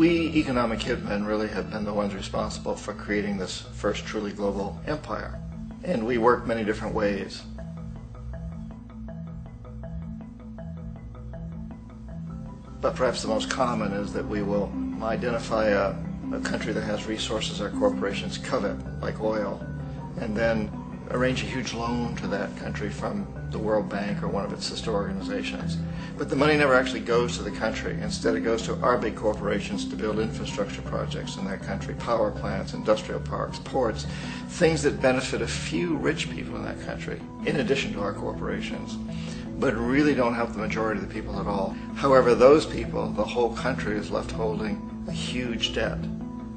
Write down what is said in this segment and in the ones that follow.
We economic hitmen really have been the ones responsible for creating this first truly global empire. And we work many different ways. But perhaps the most common is that we will identify a country that has resources our corporations covet, like oil, and then arrange a huge loan to that country from the World Bank or one of its sister organizations. But the money never actually goes to the country. Instead, it goes to our big corporations to build infrastructure projects in that country, power plants, industrial parks, ports, things that benefit a few rich people in that country, in addition to our corporations, but really don't help the majority of the people at all. However, those people, the whole country is left holding a huge debt,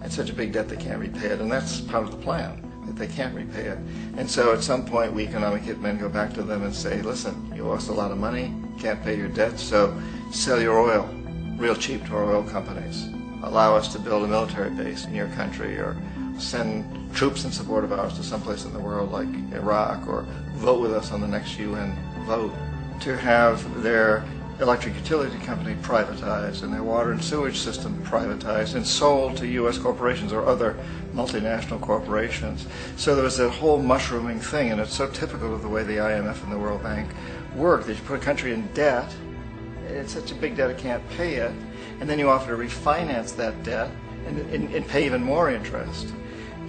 and such a big debt they can't repay it, and that's part of the plan, that they can't repay it. And so at some point we economic hitmen go back to them and say, listen, you owe us a lot of money, can't pay your debt, so sell your oil real cheap to our oil companies. Allow us to build a military base in your country, or send troops in support of ours to someplace in the world like Iraq, or vote with us on the next UN vote. To have their electric utility company privatized and their water and sewage system privatized and sold to U.S. corporations or other multinational corporations. So there was that whole mushrooming thing, and it's so typical of the way the IMF and the World Bank work, that you put a country in debt, it's such a big debt it can't pay it, and then you offer to refinance that debt and pay even more interest.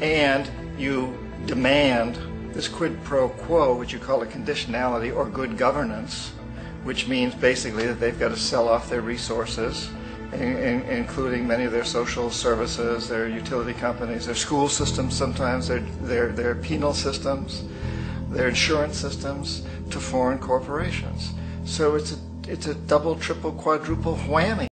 And you demand this quid pro quo, which you call a conditionality or good governance, which means basically that they've got to sell off their resources, including many of their social services, their utility companies, their school systems sometimes, their penal systems, their insurance systems, to foreign corporations. So it's a double, triple, quadruple whammy.